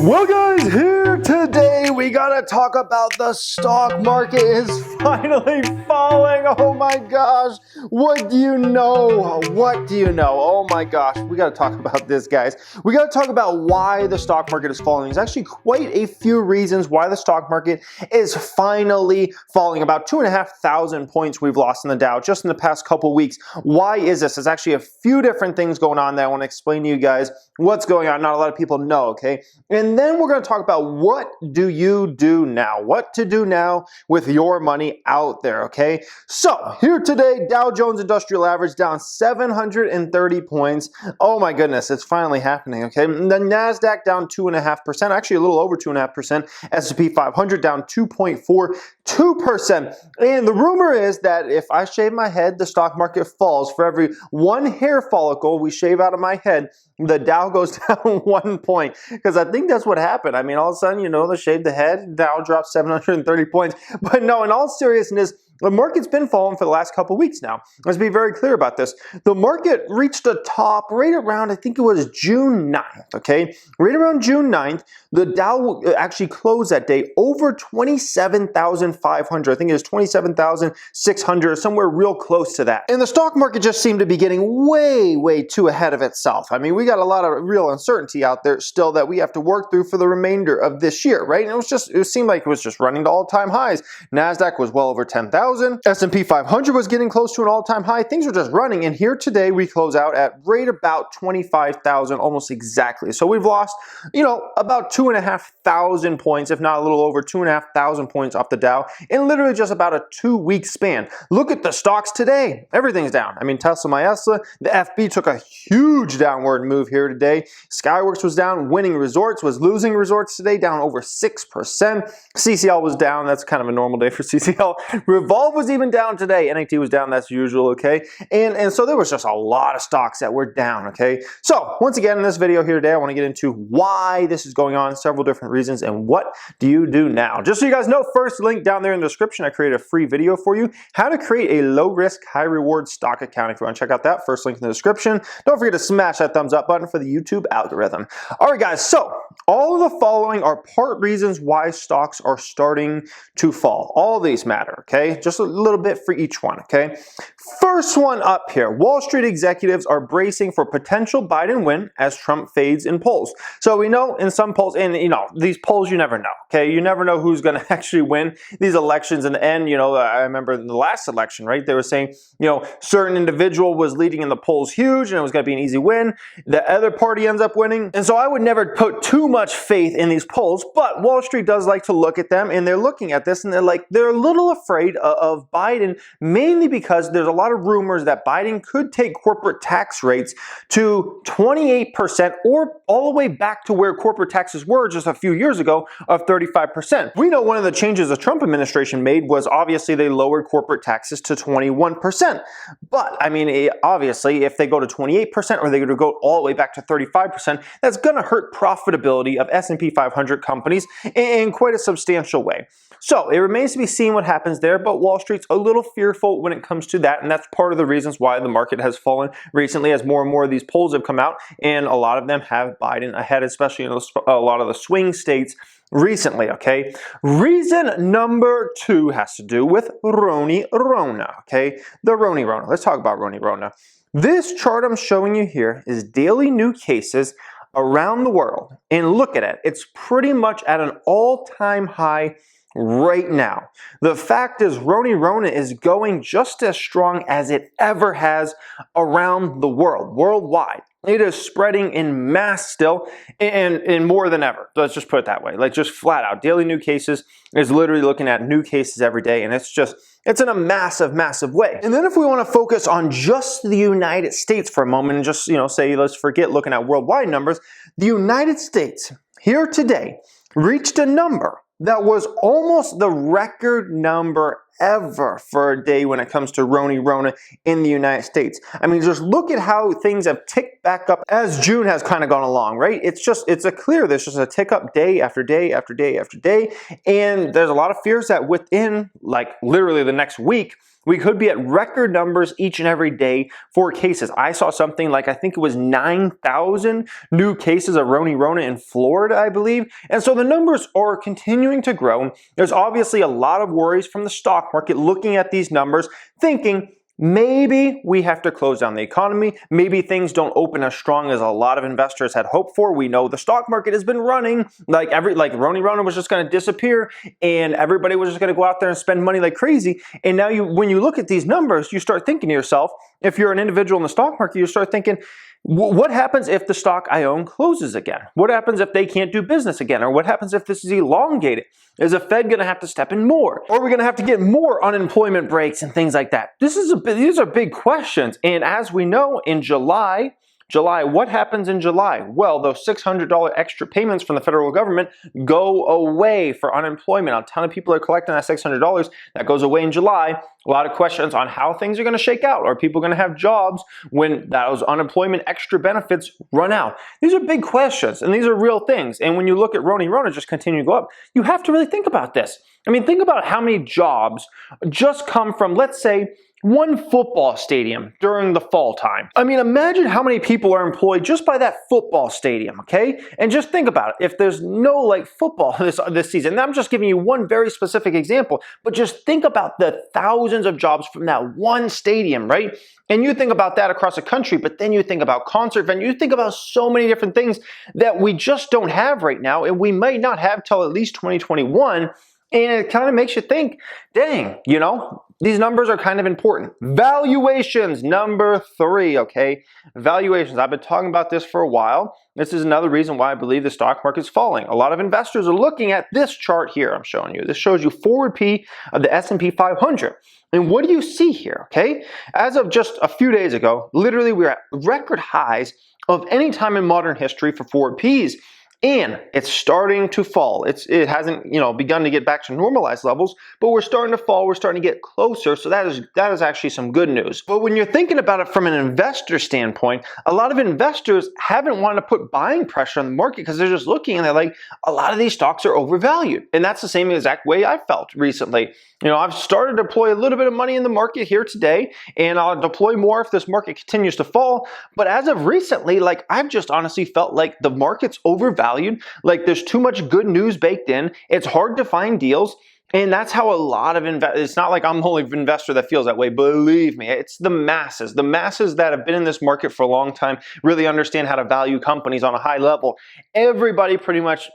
Well guys, here today we gotta talk about the stock market is finally falling. Oh my gosh, what do you know? What do you know? Oh my gosh, we gotta talk about this, guys. We gotta talk about why the stock market is falling. There's actually quite a few reasons why the stock market is finally falling. About 2,500 points we've lost in the Dow just in the past couple weeks. Why is this? There's actually a few different things going on that I want to explain to you guys what's going on. Not a lot of people know, okay? And then we're going to talk about what do you do now? What to do now with your money out there, okay? So here today, Dow Jones Industrial Average down 730 points. Oh my goodness, it's finally happening, okay? The Nasdaq down 2.5%, actually a little over 2.5%. S&P 500 down 2.42%. And the rumor is that if I shave my head, the stock market falls. For every one hair follicle we shave out of my head, the Dow goes down 1 point, because I think that's what happened. I mean, all of a sudden, you know, they shaved the head, Dow dropped 730 points. But no, in all seriousness, the market's been falling for the last couple weeks now. Let's be very clear about this. The market reached a top right around, I think it was June 9th, okay? Right around June 9th, the Dow actually closed that day over 27,500. I think it was 27,600 or somewhere real close to that. And the stock market just seemed to be getting way too ahead of itself. I mean, we got a lot of real uncertainty out there still that we have to work through for the remainder of this year, right? And it seemed like it was just running to all-time highs. Nasdaq was well over 10,000. S&P 500 was getting close to an all-time high. Things were just running, and here today we close out at right about 25,000, almost exactly. So we've lost, you know, about 2,500 points, if not a little over 2,500 points off the Dow in literally just about a 2-week span. Look at the stocks today. Everything's down. I mean, Tesla, the FB took a huge downward move here today. Skyworks was down. Winning Resorts was losing Resorts today, down over 6%. CCL was down. That's kind of a normal day for CCL. Revolve was even down today. NAT was down, that's usual, okay? And so there was just a lot of stocks that were down, okay? So once again, in this video here today, I want to get into why this is going on, several different reasons, and what do you do now? Just so you guys know, first link down there in the description, I created a free video for you, how to create a low-risk, high-reward stock account. If you want to check out that, first link in the description. Don't forget to smash that thumbs up button for the YouTube algorithm. All right, guys, so all of the following are part reasons why stocks are starting to fall. All of these matter, okay? Just a little bit for each one, okay? First one up here, Wall Street executives are bracing for potential Biden win as Trump fades in polls. So we know in some polls, and you know, these polls you never know, okay? You never know who's going to actually win these elections in the end. You know, I remember in the last election, right? They were saying, you know, certain individual was leading in the polls huge and it was going to be an easy win. The other party ends up winning. And so I would never put too much faith in these polls, but Wall Street does like to look at them, and they're looking at this and they're a little afraid of Biden, mainly because there's a lot of rumors that Biden could take corporate tax rates to 28% or all the way back to where corporate taxes were just a few years ago of 35%. We know one of the changes the Trump administration made was obviously they lowered corporate taxes to 21%. But I mean, obviously, if they go to 28% or they go all the way back to 35%, that's going to hurt profitability of S&P 500 companies in quite a substantial way. So it remains to be seen what happens there, but Wall Street's a little fearful when it comes to that, and that's part of the reasons why the market has fallen recently as more and more of these polls have come out, and a lot of them have Biden ahead, especially in a lot of the swing states recently, okay? Reason number 2 has to do with Roni Rona, okay? The Roni Rona. Let's talk about Roni Rona. This chart I'm showing you here is daily new cases around the world, and look at it. It's pretty much at an all-time high right now. The fact is, Roni Rona is going just as strong as it ever has around the world, worldwide. It is spreading in mass still and more than ever. Let's just put it that way. Like, just flat out. Daily new cases is literally looking at new cases every day, and it's in a massive way. And then if we want to focus on just the United States for a moment and just, you know, say, let's forget looking at worldwide numbers, the United States here today reached a number that was almost the record number forever for a day when it comes to Rona in the United States. I mean, just look at how things have ticked back up as June has kind of gone along, right? It's there's just a tick up day after day after day after day. And there's a lot of fears that within like literally the next week, we could be at record numbers each and every day for cases. I saw something like, I think it was 9,000 new cases of Rona in Florida, I believe. And so the numbers are continuing to grow. There's obviously a lot of worries from the stock market looking at these numbers, thinking, maybe we have to close down the economy. Maybe things don't open as strong as a lot of investors had hoped for. We know the stock market has been running like Rona was just going to disappear and everybody was just going to go out there and spend money like crazy. And now when you look at these numbers, you start thinking to yourself, if you're an individual in the stock market, you start thinking, what happens if the stock I own closes again? What happens if they can't do business again? Or what happens if this is elongated? Is the Fed going to have to step in more? Or are we going to have to get more unemployment breaks and things like that? These are big questions. And as we know, in July, what happens in July? Well, those $600 extra payments from the federal government go away for unemployment. A ton of people are collecting that $600. That goes away in July. A lot of questions on how things are going to shake out. Are people going to have jobs when those unemployment extra benefits run out? These are big questions, and these are real things. And when you look at Rona just continue to go up, you have to really think about this. I mean, think about how many jobs just come from, let's say, one football stadium during the fall time. I mean, imagine how many people are employed just by that football stadium, okay? And just think about it. If there's no like football this season, and I'm just giving you one very specific example, but just think about the thousands of jobs from that one stadium, right? And you think about that across the country, but then you think about concert venues, you think about so many different things that we just don't have right now, and we might not have till at least 2021. And it kind of makes you think, dang, these numbers are kind of important. Valuations, number 3, okay? Valuations. I've been talking about this for a while. This is another reason why I believe the stock market's falling. A lot of investors are looking at this chart here I'm showing you. This shows you forward P of the S&P 500. And what do you see here, okay? As of just a few days ago, literally we're at record highs of any time in modern history for forward Ps. And it's starting to fall. It hasn't, begun to get back to normalized levels, but we're starting to fall. We're starting to get closer. So that is actually some good news. But when you're thinking about it from an investor standpoint, a lot of investors haven't wanted to put buying pressure on the market because they're just looking and they're like, a lot of these stocks are overvalued. And that's the same exact way I felt recently. I've started to deploy a little bit of money in the market here today, and I'll deploy more if this market continues to fall. But as of recently, I've just honestly felt like the market's overvalued. Like there's too much good news baked in. It's hard to find deals. And that's how a lot of it's not like I'm the only investor that feels that way. Believe me, it's the masses that have been in this market for a long time, really understand how to value companies on a high level. Everybody pretty much,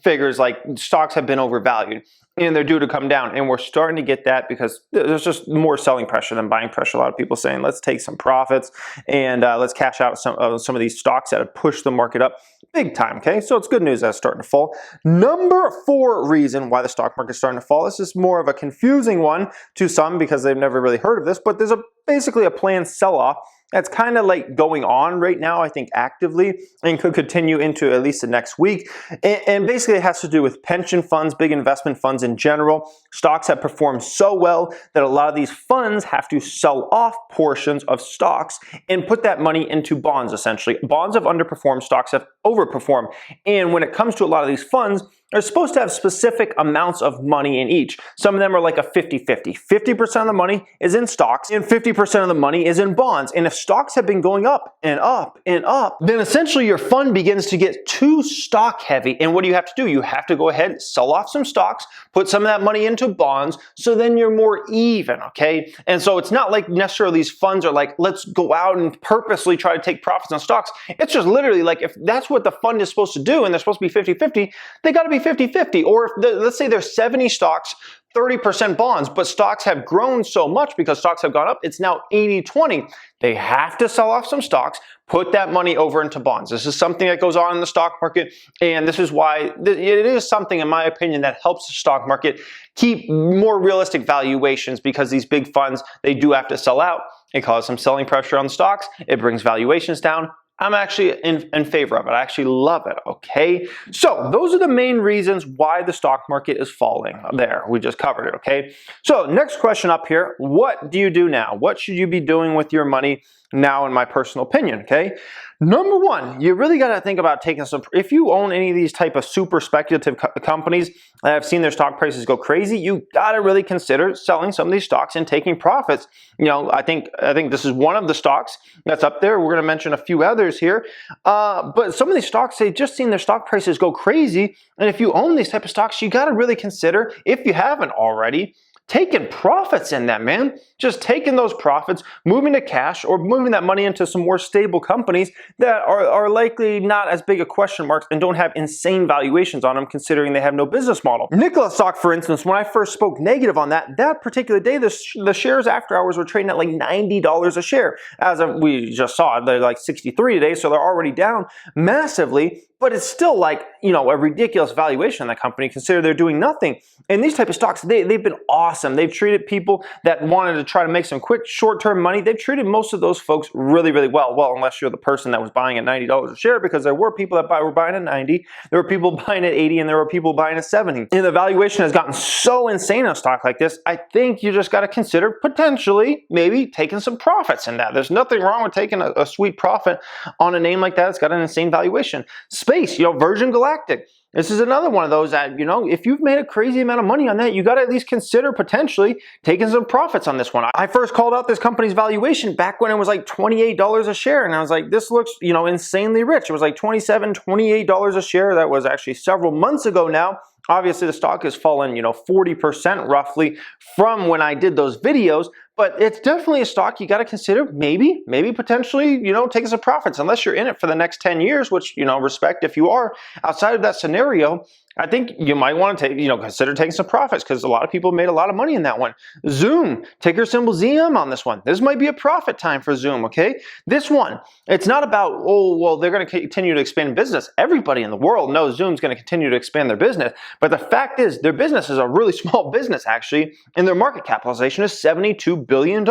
figures like stocks have been overvalued and they're due to come down. And we're starting to get that because there's just more selling pressure than buying pressure. A lot of people saying, let's take some profits and let's cash out some of these stocks that have pushed the market up big time, okay? So it's good news that it's starting to fall. Number 4 reason why the stock market is starting to fall. This is more of a confusing one to some because they've never really heard of this, but there's basically a planned sell-off that's kind of like going on right now, I think actively, and could continue into at least the next week. And basically it has to do with pension funds, big investment funds in general. Stocks have performed so well that a lot of these funds have to sell off portions of stocks and put that money into bonds, essentially. Bonds have underperformed, stocks have overperformed. And when it comes to a lot of these funds, they're supposed to have specific amounts of money in each. Some of them are like a 50-50. 50% of the money is in stocks and 50% of the money is in bonds. And if stocks have been going up and up and up, then essentially your fund begins to get too stock heavy. And what do you have to do? You have to go ahead, sell off some stocks, put some of that money into bonds, so then you're more even, okay? And so it's not like necessarily these funds are like, let's go out and purposely try to take profits on stocks. It's just literally like, if that's what the fund is supposed to do and they're supposed to be 50-50, they got to be 50-50. Or if let's say there's 70 stocks, 30% bonds, but stocks have grown so much because stocks have gone up, it's now 80-20. They have to sell off some stocks, put that money over into bonds. This is something that goes on in the stock market, and this is why it is something, in my opinion, that helps the stock market keep more realistic valuations, because these big funds, they do have to sell out. It causes some selling pressure on the stocks. It brings valuations down. I'm actually in favor of it. I actually love it, okay? So those are the main reasons why the stock market is falling. There, we just covered it, okay? So next question up here, what do you do now? What should you be doing with your money now, in my personal opinion, okay? Number one, you really got to think about taking some, if you own any of these type of super speculative companies that have seen their stock prices go crazy, you got to really consider selling some of these stocks and taking profits. You know, I think this is one of the stocks that's up there. We're going to mention a few others here. But some of these stocks, they've just seen their stock prices go crazy. And if you own these type of stocks, you got to really consider, if you haven't already, taking profits in them, man. Just taking those profits, moving to cash, or moving that money into some more stable companies that are likely not as big a question mark and don't have insane valuations on them, considering they have no business model. Nikola stock, for instance, when I first spoke negative on that particular day, the shares after hours were trading at like $90 a share. As we just saw, they're like 63 today, so they're already down massively. But it's still like, you know, a ridiculous valuation on that company, consider they're doing nothing. And these type of stocks, they've been awesome. They've treated people that wanted to try to make some quick short-term money. They've treated most of those folks really, really well. Well, unless you're the person that was buying at $90 a share, because there were people that were buying at 90, there were people buying at 80, and there were people buying at 70. And the valuation has gotten so insane on a stock like this, I think you just got to consider potentially maybe taking some profits in that. There's nothing wrong with taking a sweet profit on a name like that. It's got an insane valuation. Space, you know, Virgin Galactic. This is another one of those that, you know, if you've made a crazy amount of money on that, you got to at least consider potentially taking some profits on this one. I first called out this company's valuation back when it was like $28 a share, and I was like, this looks, you know, insanely rich. It was like $27, $28 a share. That was actually several months ago now. Obviously, the stock has fallen, you know, 40% roughly from when I did those videos, but it's definitely a stock you got to consider maybe potentially, you know, taking some profits, unless you're in it for the next 10 years, which, you know, respect if you are. Outside of that scenario, I think you might want to take, you know, consider taking some profits, because a lot of people made a lot of money in that one. Zoom, ticker symbol ZM on this one. This might be a profit time for Zoom, okay? This one, it's not about, oh, well, they're going to continue to expand business. Everybody in the world knows Zoom's going to continue to expand their business. But the fact is, their business is a really small business, actually, and their market capitalization is $72 billion.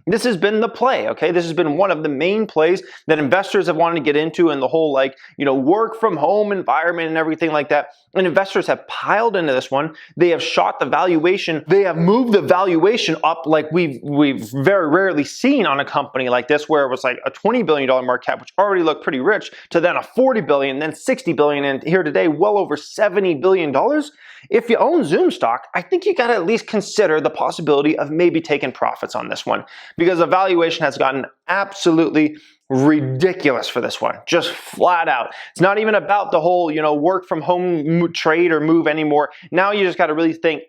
This has been the play, okay? This has been one of the main plays that investors have wanted to get into, in the whole, like, you know, work from home environment and everything like that. And investors have piled into this one. They have shot the valuation. They have moved the valuation up like we've very rarely seen on a company like this, where it was like a $20 billion market cap, which already looked pretty rich, to then a $40 billion, then $60 billion, and here today, well over $70 billion. If you own Zoom stock, I think you got to at least consider the possibility of maybe taking profits on this one, because the valuation has gotten absolutely ridiculous for this one, just flat out. It's not even about the whole, you know, work from home trade or move anymore. Now you just got to really think,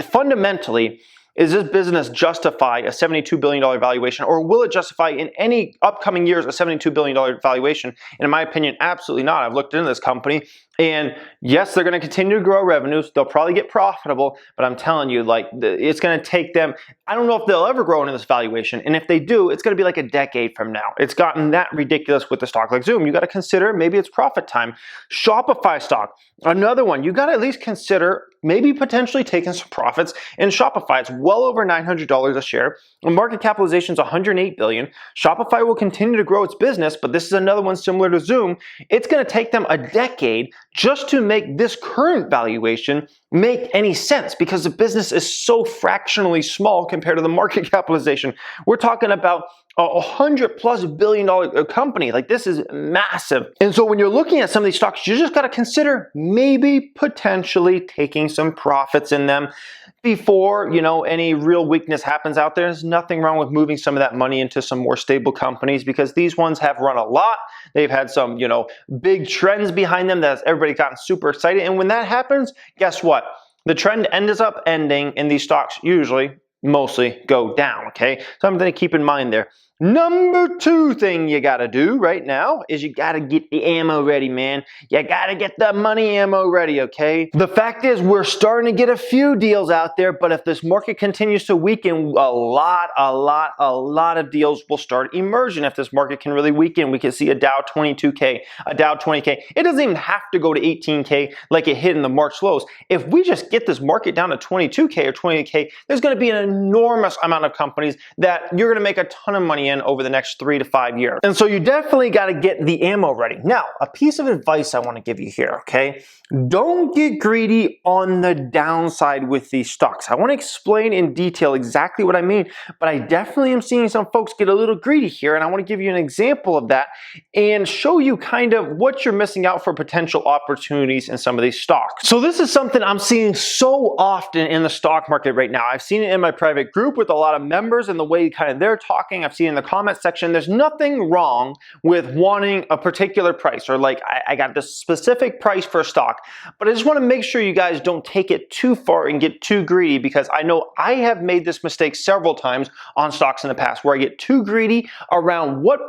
fundamentally, is this business justify a $72 billion valuation, or will it justify in any upcoming years a $72 billion valuation? And in my opinion, absolutely not. I've looked into this company, and yes, they're going to continue to grow revenues. They'll probably get profitable, but I'm telling you, like, it's going to take them, I don't know if they'll ever grow into this valuation. And if they do, it's going to be like a decade from now. It's gotten that ridiculous with the stock like Zoom. You got to consider maybe it's profit time. Shopify stock, another one. You got to at least consider maybe potentially taking some profits in Shopify. It's well over $900 a share. The market capitalization is $108 billion. Shopify will continue to grow its business, but this is another one similar to Zoom. It's going to take them a decade just to make this current valuation make any sense, because the business is so fractionally small compared to the market capitalization. We're talking about a $100+ billion company. Like, this is massive. And so when you're looking at some of these stocks, you just got to consider maybe potentially taking some profits in them before, you know, any real weakness happens out there. There's nothing wrong with moving some of that money into some more stable companies, because these ones have run a lot. They've had some, you know, big trends behind them that everybody gotten super excited. And when that happens, guess what? The trend ends up ending, and these stocks usually mostly go down, okay? Something to keep in mind there. Number two thing you gotta do right now is you gotta get the ammo ready, man. You gotta get the money ammo ready, okay? The fact is, we're starting to get a few deals out there, but if this market continues to weaken, a lot of deals will start emerging. If this market can really weaken, we can see a Dow 22K, a Dow 20K. It doesn't even have to go to 18K like it hit in the March lows. If we just get this market down to 22K or 28K, there's gonna be an enormous amount of companies that you're gonna make a ton of money in over the next 3 to 5 years. And so you definitely got to get the ammo ready. Now, a piece of advice I want to give you here, okay? Don't get greedy on the downside with these stocks. I want to explain in detail exactly what I mean, but I definitely am seeing some folks get a little greedy here, and I want to give you an example of that and show you kind of what you're missing out for potential opportunities in some of these stocks. So this is something I'm seeing so often in the stock market right now. I've seen it in my private group with a lot of members and the way kind of they're talking. I've seen it in the comment section. There's nothing wrong with wanting a particular price, or like I got this specific price for a stock, but I just want to make sure you guys don't take it too far and get too greedy, because I know I have made this mistake several times on stocks in the past where I get too greedy around what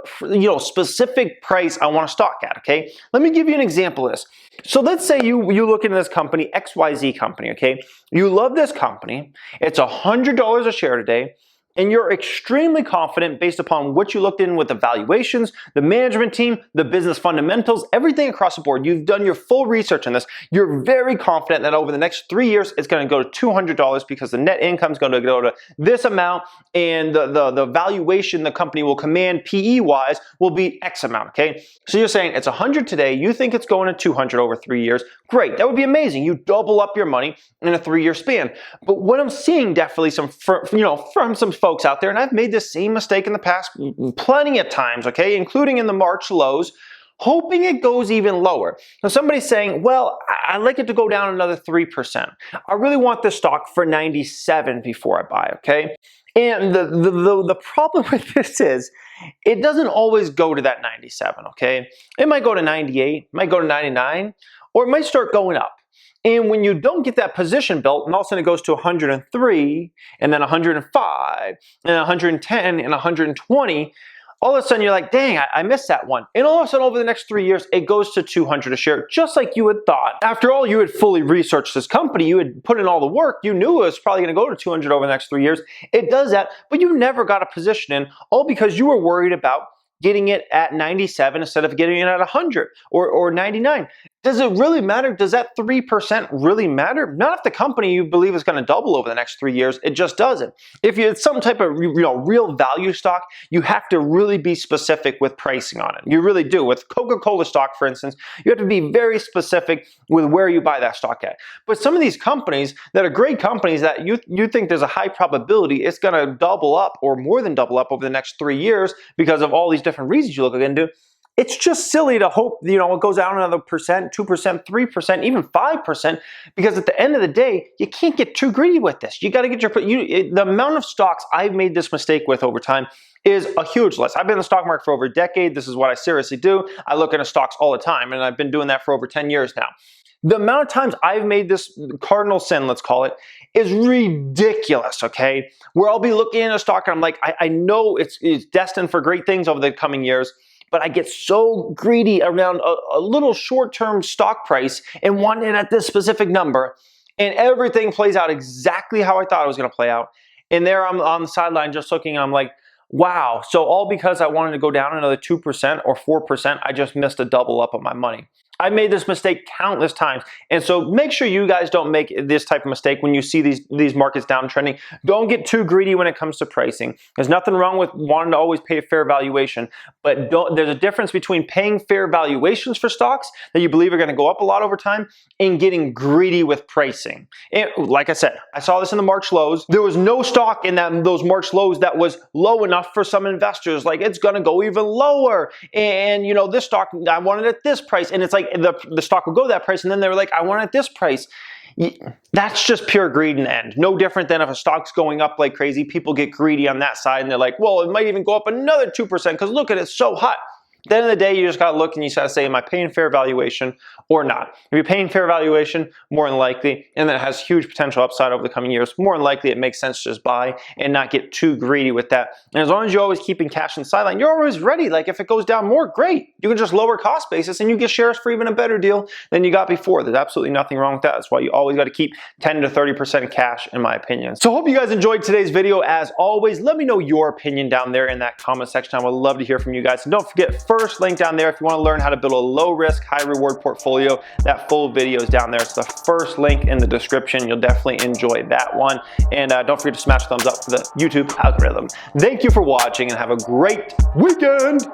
specific price I want to stock at. Okay, let me give you an example of this. So let's say you look into this company, XYZ company, okay? You love this company. It's $100 a share today, and you're extremely confident based upon what you looked in with the valuations, the management team, the business fundamentals, everything across the board. You've done your full research on this. You're very confident that over the next 3 years, it's going to go to $200 because the net income is going to go to this amount, and the valuation the company will command PE-wise will be X amount, okay? So you're saying it's 100 today. You think it's going to 200 over 3 years. Great. That would be amazing. You double up your money in a 3-year span. But what I'm seeing definitely from some folks out there, and I've made this same mistake in the past plenty of times, okay, including in the March lows, hoping it goes even lower. Now somebody's saying, well, I'd like it to go down another 3%. I really want this stock for 97 before I buy, okay? And the problem with this is it doesn't always go to that 97, okay? It might go to 98, might go to 99, or it might start going up. And when you don't get that position built, and all of a sudden it goes to 103, and then 105, and 110, and 120, all of a sudden you're like, dang, I missed that one. And all of a sudden over the next 3 years, it goes to 200 a share, just like you had thought. After all, you had fully researched this company, you had put in all the work, you knew it was probably gonna go to 200 over the next 3 years. It does that, but you never got a position in, all because you were worried about getting it at 97 instead of getting it at 100 or 99. Does it really matter? Does that 3% really matter? Not if the company you believe is going to double over the next 3 years. It just doesn't. If it's some type of real value stock, you have to really be specific with pricing on it. You really do. With Coca-Cola stock, for instance, you have to be very specific with where you buy that stock at. But some of these companies that are great companies that you think there's a high probability it's going to double up or more than double up over the next 3 years because of all these different reasons you look into, it's just silly to hope, it goes down another 1%, 2%, 3%, even 5%, because at the end of the day, you can't get too greedy with this. You got to get the amount of stocks I've made this mistake with over time is a huge list. I've been in the stock market for over a decade. This is what I seriously do. I look into stocks all the time, and I've been doing that for over 10 years now. The amount of times I've made this cardinal sin, let's call it, is ridiculous, okay? Where I'll be looking at a stock and I'm like, I know it's destined for great things over the coming years, but I get so greedy around a little short-term stock price and want it at this specific number, and everything plays out exactly how I thought it was going to play out. And there I'm on the sideline just looking, and I'm like, wow, so all because I wanted to go down another 2% or 4%, I just missed a double up of my money. I made this mistake countless times, and so make sure you guys don't make this type of mistake when you see these markets downtrending. Don't get too greedy when it comes to pricing. There's nothing wrong with wanting to always pay a fair valuation, but there's a difference between paying fair valuations for stocks that you believe are going to go up a lot over time and getting greedy with pricing. And like I said, I saw this in the March lows. There was no stock in those March lows that was low enough for some investors. Like, it's going to go even lower, and this stock I wanted at this price, and it's like the stock will go that price, and then they were like, I want it at this price. That's just pure greed in the end. No different than if a stock's going up like crazy, people get greedy on that side, and they're like, well, it might even go up another 2% because look at it, it's so hot. At the end of the day, you just got to look and you got to say, am I paying fair valuation or not? If you're paying fair valuation, more than likely, and then it has huge potential upside over the coming years, more than likely it makes sense to just buy and not get too greedy with that. And as long as you're always keeping cash in the sideline, you're always ready. Like, if it goes down more, great. You can just lower cost basis and you get shares for even a better deal than you got before. There's absolutely nothing wrong with that. That's why you always got to keep 10 to 30% cash, in my opinion. So I hope you guys enjoyed today's video. As always, let me know your opinion down there in that comment section. I would love to hear from you guys. And don't forget, first link down there if you want to learn how to build a low risk, high reward portfolio. That full video is down there. It's the first link in the description. You'll definitely enjoy that one. And don't forget to smash the thumbs up for the YouTube algorithm. Thank you for watching and have a great weekend.